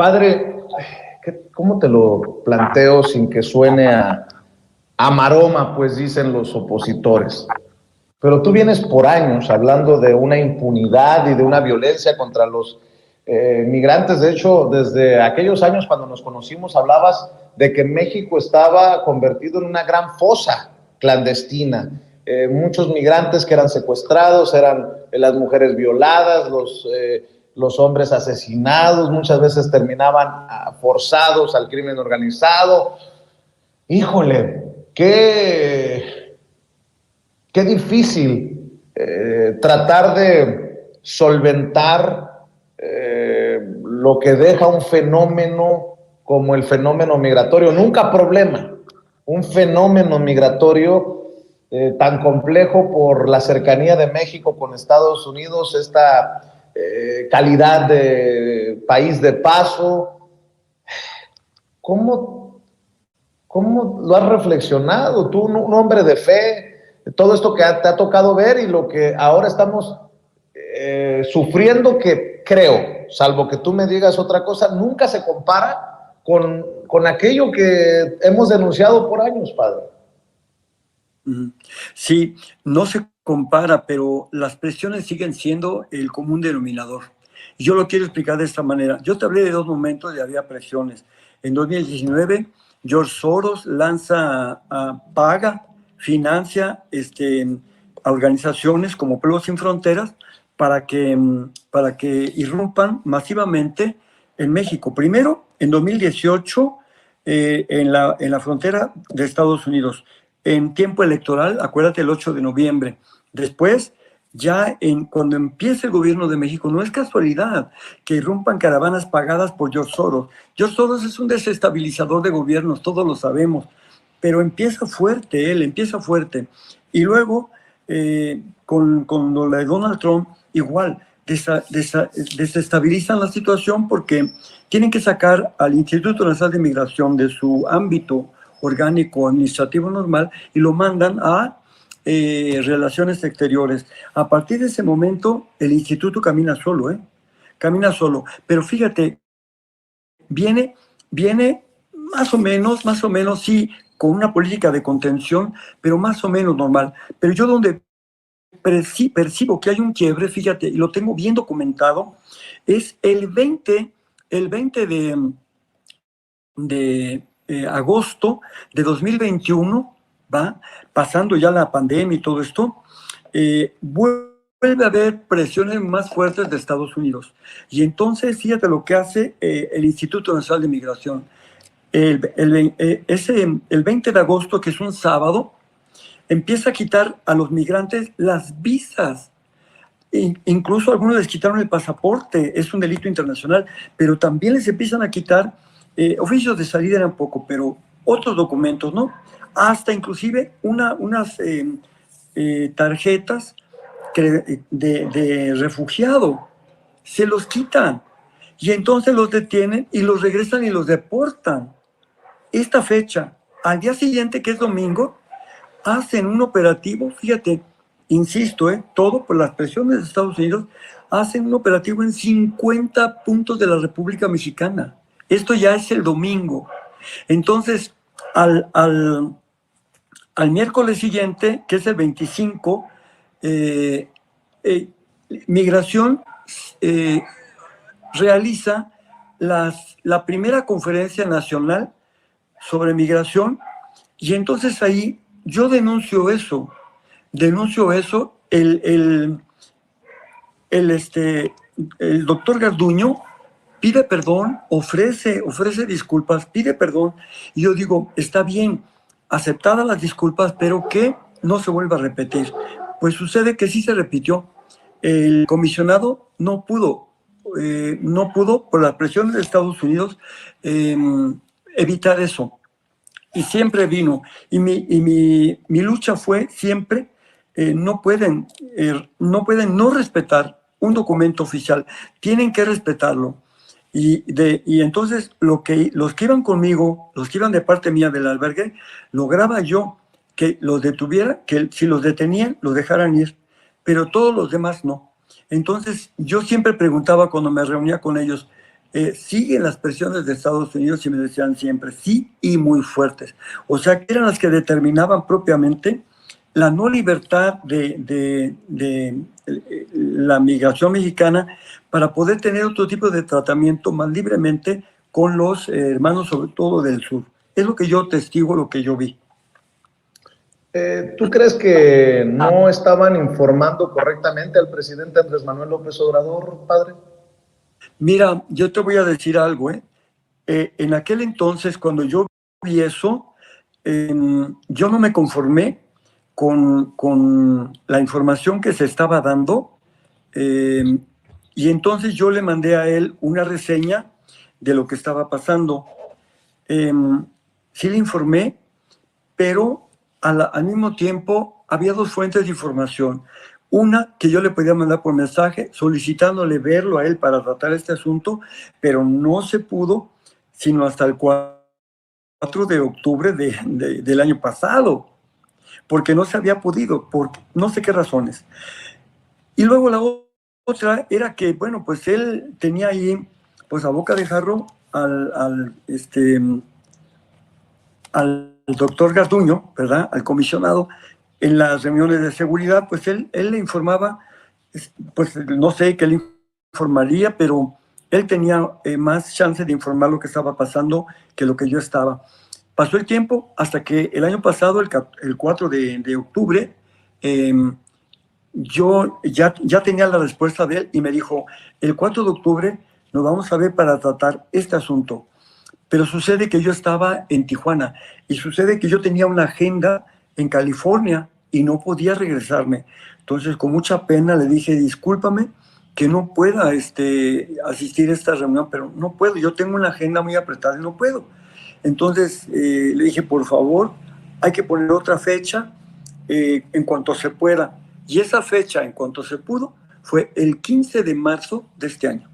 Padre, ¿cómo te lo planteo sin que suene a maroma, pues dicen los opositores? Pero tú vienes por años hablando de una impunidad y de una violencia contra los migrantes. De hecho, desde aquellos años cuando nos conocimos, hablabas de que México estaba convertido en una gran fosa clandestina. Muchos migrantes que eran secuestrados, eran las mujeres violadas, los hombres asesinados, muchas veces terminaban forzados al crimen organizado. Híjole, qué difícil tratar de solventar lo que deja un fenómeno como el fenómeno migratorio, nunca problema, un fenómeno migratorio tan complejo por la cercanía de México con Estados Unidos, esta calidad de país de paso. ¿Cómo lo has reflexionado? Tú, un hombre de fe, todo esto que te ha tocado ver y lo que ahora estamos sufriendo, que creo, salvo que tú me digas otra cosa, nunca se compara con aquello que hemos denunciado por años, padre. Sí, no se compara, pero las presiones siguen siendo el común denominador. Y yo lo quiero explicar de esta manera. Yo te hablé de dos momentos y había presiones. En 2019, George Soros paga, financia a organizaciones como Pueblos Sin Fronteras para que irrumpan masivamente en México. Primero, en 2018, en la frontera de Estados Unidos, en tiempo electoral, acuérdate, el 8 de noviembre. Después, cuando empiece el gobierno de México, no es casualidad que irrumpan caravanas pagadas por George Soros. George Soros es un desestabilizador de gobiernos, todos lo sabemos, pero empieza fuerte, él empieza fuerte. Y luego, con lo de Donald Trump, igual, desestabilizan la situación porque tienen que sacar al Instituto Nacional de Migración de su ámbito orgánico administrativo normal y lo mandan a Relaciones Exteriores. A partir de ese momento, el instituto camina solo, camina solo. Pero fíjate, viene más o menos, sí, con una política de contención, pero más o menos normal. Pero yo donde percibo que hay un quiebre, fíjate, y lo tengo bien documentado, es el 20 de agosto de 2021, ¿va? Pasando ya la pandemia y todo esto, vuelve a haber presiones más fuertes de Estados Unidos. Y entonces, fíjate lo que hace el Instituto Nacional de Migración. El 20 de agosto, que es un sábado, empieza a quitar a los migrantes las visas. Incluso a algunos les quitaron el pasaporte, es un delito internacional, pero también les empiezan a quitar oficios de salida, eran poco, pero otros documentos, ¿no? Hasta inclusive unas tarjetas de refugiado, se los quitan y entonces los detienen y los regresan y los deportan. Esta fecha, al día siguiente, que es domingo, hacen un operativo, fíjate, insisto, todo por las presiones de Estados Unidos, hacen un operativo en 50 puntos de la República Mexicana. Esto ya es el domingo. Entonces, al miércoles siguiente, que es el 25, Migración realiza la primera conferencia nacional sobre migración, y entonces ahí yo denuncio eso. El doctor Garduño pide perdón, ofrece disculpas, pide perdón, y yo digo, está bien, aceptadas las disculpas, pero que no se vuelva a repetir. Pues sucede que sí se repitió. El comisionado no pudo por las presiones de Estados Unidos evitar eso. Y siempre vino. Y mi lucha fue siempre, no pueden no respetar un documento oficial, tienen que respetarlo. Y entonces los que iban conmigo, los que iban de parte mía del albergue, lograba yo que los detuviera, que si los detenían, los dejaran ir, pero todos los demás no. Entonces yo siempre preguntaba cuando me reunía con ellos, siguen las presiones de Estados Unidos y me decían siempre sí y muy fuertes. O sea, que eran las que determinaban propiamente la no libertad de la migración mexicana para poder tener otro tipo de tratamiento más libremente con los hermanos, sobre todo del sur. Es lo que yo testigo, lo que yo vi. ¿Tú crees que no estaban informando correctamente al presidente Andrés Manuel López Obrador, padre? Mira, yo te voy a decir algo, ¿eh? En aquel entonces, cuando yo vi eso, yo no me conformé con la información que se estaba dando, y entonces yo le mandé a él una reseña de lo que estaba pasando. Sí le informé, pero al mismo tiempo había dos fuentes de información. Una que yo le podía mandar por mensaje solicitándole verlo a él para tratar este asunto, pero no se pudo sino hasta el 4 de octubre del año pasado, porque no se había podido, por no sé qué razones. Y luego la otra era que, bueno, pues él tenía ahí, pues a boca de jarro al doctor Garduño, ¿verdad? Al comisionado, en las reuniones de seguridad, pues él le informaba, pues no sé qué le informaría, pero él tenía más chance de informar lo que estaba pasando que lo que yo estaba. Pasó el tiempo hasta que el año pasado, el 4 de octubre, yo ya tenía la respuesta de él y me dijo, el 4 de octubre nos vamos a ver para tratar este asunto. Pero sucede que yo estaba en Tijuana y sucede que yo tenía una agenda en California y no podía regresarme. Entonces, con mucha pena le dije, discúlpame que no pueda asistir a esta reunión, pero no puedo, yo tengo una agenda muy apretada y no puedo. Entonces, le dije, por favor, hay que poner otra fecha en cuanto se pueda. Y esa fecha, en cuanto se pudo, fue el 15 de marzo de este año.